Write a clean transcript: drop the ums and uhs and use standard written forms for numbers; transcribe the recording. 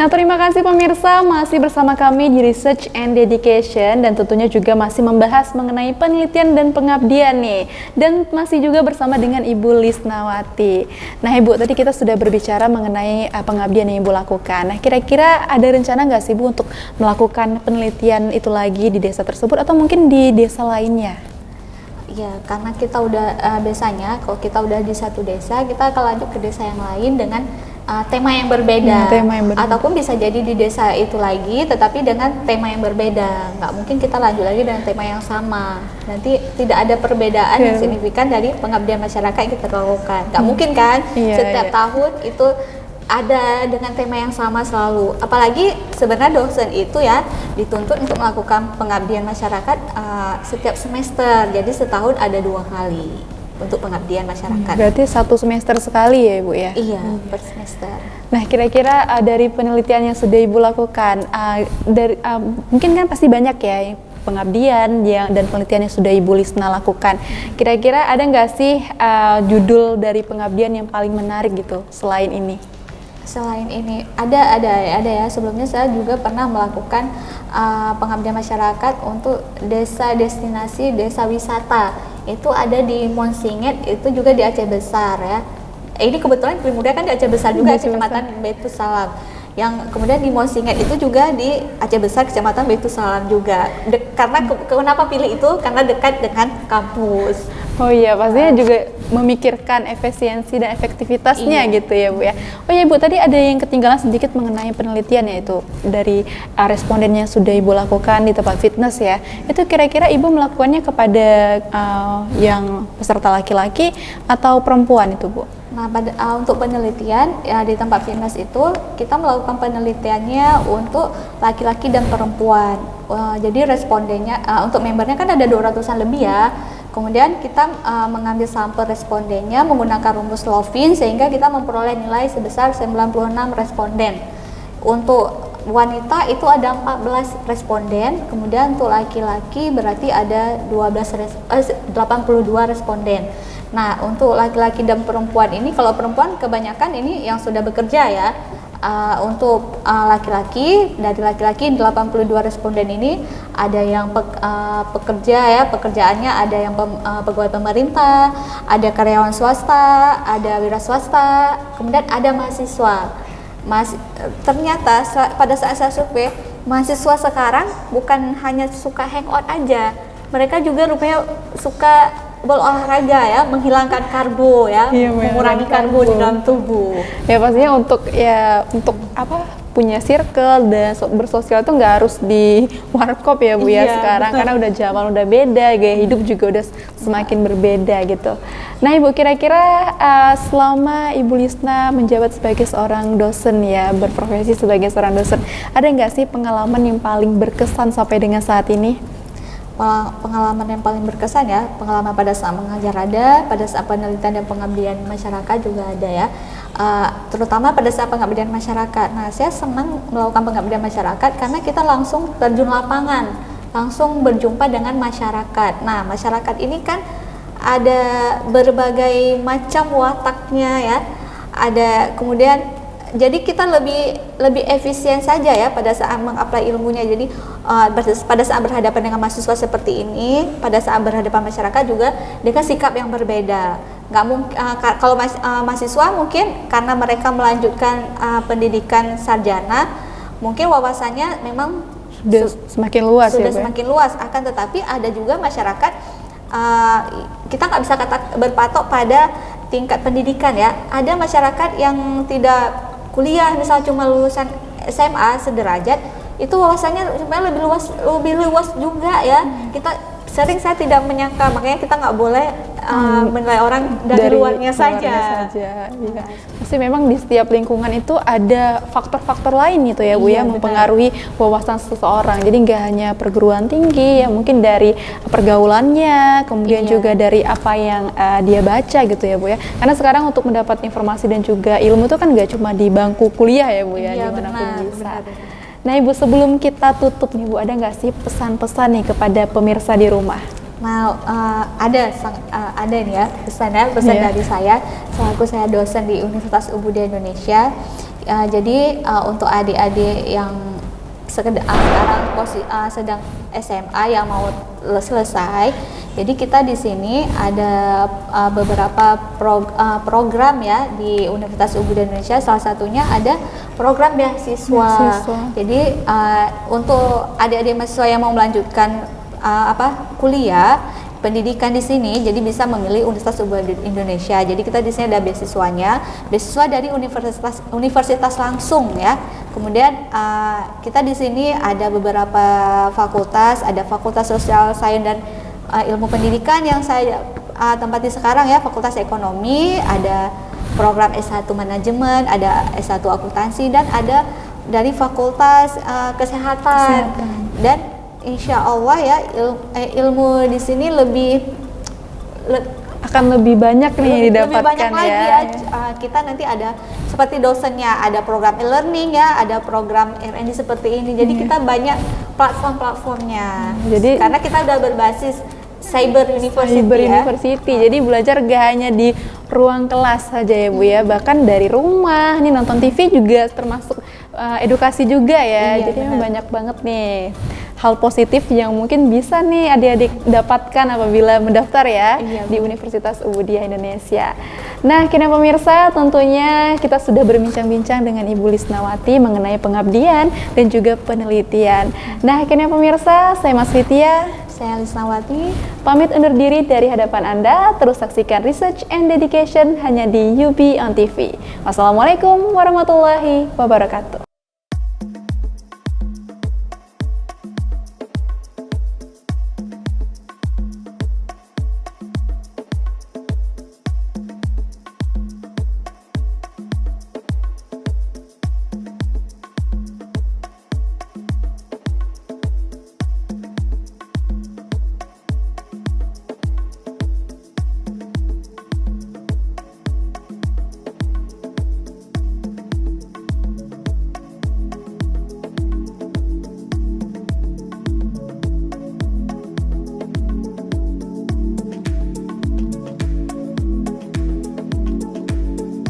Nah, terima kasih pemirsa masih bersama kami di Research and Dedication dan tentunya juga masih membahas mengenai penelitian dan pengabdian nih. Dan masih juga bersama dengan Ibu Lisnawati. Nah, Ibu, tadi kita sudah berbicara mengenai pengabdian yang Ibu lakukan. Nah, kira-kira ada rencana nggak sih Bu untuk melakukan penelitian itu lagi di desa tersebut atau mungkin di desa lainnya? Ya, karena kita udah biasanya kalau kita udah di satu desa, kita akan lanjut ke desa yang lain dengan tema yang berbeda. Ataupun bisa jadi di desa itu lagi tetapi dengan tema yang berbeda. Nggak mungkin kita lanjut lagi dengan tema yang sama. Nanti tidak ada perbedaan yang signifikan dari pengabdian masyarakat yang kita lakukan. Nggak mungkin kan setiap tahun itu ada dengan tema yang sama selalu. Apalagi sebenarnya dosen itu ya dituntut untuk melakukan pengabdian masyarakat setiap semester. Jadi setahun ada 2 kali untuk pengabdian masyarakat. Berarti 1 semester sekali ya Ibu ya? Iya, per semester. Nah, kira-kira dari penelitian yang sudah Ibu lakukan, mungkin kan pasti banyak ya pengabdian dan penelitian yang sudah Ibu Lisna lakukan. Kira-kira ada nggak sih judul dari pengabdian yang paling menarik gitu selain ini? Selain ini ada ya. Sebelumnya saya juga pernah melakukan pengabdian masyarakat untuk desa destinasi desa wisata. Itu ada di Monsinget, itu juga di Aceh Besar ya. Ini kebetulan Primuda kan di Aceh Besar juga, Kecamatan Baitus Salam. Yang kemudian di Monsinget itu juga di Aceh Besar, Kecamatan Baitus Salam juga. Karena kenapa pilih itu? Karena dekat dengan kampus. Oh iya, pastinya juga memikirkan efisiensi dan efektivitasnya gitu ya Bu ya. Oh iya Bu, tadi ada yang ketinggalan sedikit mengenai penelitian yaitu dari responden yang sudah Ibu lakukan di tempat fitness ya. Itu kira-kira Ibu melakukannya kepada yang peserta laki-laki atau perempuan itu Bu? Nah, untuk penelitian ya di tempat fitness itu kita melakukan penelitiannya untuk laki-laki dan perempuan. Jadi respondennya untuk membernya kan ada 200-an lebih ya. Kemudian kita mengambil sampel respondennya menggunakan rumus Lovin sehingga kita memperoleh nilai sebesar 96 responden. Untuk wanita itu ada 14 responden, kemudian untuk laki-laki berarti ada 82 responden. Nah, untuk laki-laki dan perempuan ini, kalau perempuan kebanyakan ini yang sudah bekerja ya. Untuk laki-laki, dari laki-laki 82 responden ini ada yang pekerja ya, pekerjaannya ada yang pegawai pemerintah, ada karyawan swasta, ada wira swasta, kemudian ada mahasiswa. Ternyata pada saat saya survei, mahasiswa sekarang bukan hanya suka hangout aja, mereka juga rupanya suka berolahraga ya, menghilangkan karbo ya, mengurangi karbo di dalam tubuh. Ya pastinya untuk punya circle dan bersosial itu nggak harus di warkop ya Bu ya sekarang, karena udah zaman udah beda, gaya hidup juga udah semakin berbeda gitu. Nah Ibu, kira-kira selama Ibu Lisna menjabat sebagai seorang dosen ya, berprofesi sebagai seorang dosen, ada nggak sih pengalaman yang paling berkesan sampai dengan saat ini? Pengalaman yang paling berkesan ya, pengalaman pada saat mengajar ada, pada saat penelitian dan pengabdian masyarakat juga ada ya, terutama pada saat pengabdian masyarakat. Nah, saya senang melakukan pengabdian masyarakat karena kita langsung terjun lapangan, langsung berjumpa dengan masyarakat. Nah, masyarakat ini kan ada berbagai macam wataknya ya, ada kemudian jadi kita lebih efisien saja ya pada saat mengapply ilmunya. Jadi pada saat berhadapan dengan mahasiswa seperti ini, pada saat berhadapan masyarakat juga dengan sikap yang berbeda. Nggak mungkin kalau mahasiswa mungkin karena mereka melanjutkan pendidikan sarjana, mungkin wawasannya memang sudah semakin luas sudah semakin luas. Akan tetapi ada juga masyarakat kita nggak bisa berpatok pada tingkat pendidikan ya. Ada masyarakat yang tidak kuliah, misal cuma lulusan SMA sederajat, itu wawasannya sebenarnya lebih luas juga ya. Saya tidak menyangka, makanya kita nggak boleh menilai orang dari luarnya saja. Ya. Pasti memang di setiap lingkungan itu ada faktor-faktor lain gitu ya Bu ya, mempengaruhi wawasan seseorang. Jadi nggak hanya perguruan tinggi ya, mungkin dari pergaulannya, kemudian juga dari apa yang dia baca gitu ya Bu ya. Karena sekarang untuk mendapat informasi dan juga ilmu itu kan nggak cuma di bangku kuliah ya Bu ya, dimanapun bisa. Nah Ibu, sebelum kita tutup nih Bu, ada nggak sih pesan-pesan nih kepada pemirsa di rumah? Nah, ada nih ya pesan dari saya selaku saya dosen di Universitas Ubud Indonesia. Jadi untuk adik-adik yang sekarang sedang SMA yang mau selesai, jadi kita di sini ada beberapa program ya di Universitas Ubud Indonesia. Salah satunya ada program beasiswa. Jadi untuk adik-adik mahasiswa yang mau melanjutkan kuliah pendidikan di sini, jadi bisa memilih Universitas Ubud Indonesia. Jadi kita di sini ada beasiswanya, beasiswa dari universitas langsung ya. Kemudian kita di sini ada beberapa fakultas, ada Fakultas Sosial Sains dan Ilmu Pendidikan yang saya tempati sekarang ya, Fakultas Ekonomi, ada program S1 Manajemen, ada S1 Akuntansi, dan ada dari Fakultas Kesehatan. Dan insya Allah ya ilmu di sini akan lebih banyak nih didapatkan, lebih banyak lagi ya. Kita nanti ada seperti dosennya, ada program e-learning ya, ada program R&D seperti ini. Jadi kita banyak platform-platformnya. Jadi karena kita udah berbasis Cyber University. Jadi belajar gak hanya di ruang kelas saja ya Bu ya, bahkan dari rumah, nih nonton TV juga termasuk edukasi juga ya. Jadi banyak banget nih hal positif yang mungkin bisa nih adik-adik dapatkan apabila mendaftar ya di Universitas Ubudiyah Indonesia. Nah, kini pemirsa, tentunya kita sudah berbincang-bincang dengan Ibu Lisnawati mengenai pengabdian dan juga penelitian. Nah, kini pemirsa, saya Mas Fitia, saya Lisnawati, pamit undur diri dari hadapan Anda. Terus saksikan Research and Dedication hanya di UB on TV. Wassalamualaikum warahmatullahi wabarakatuh.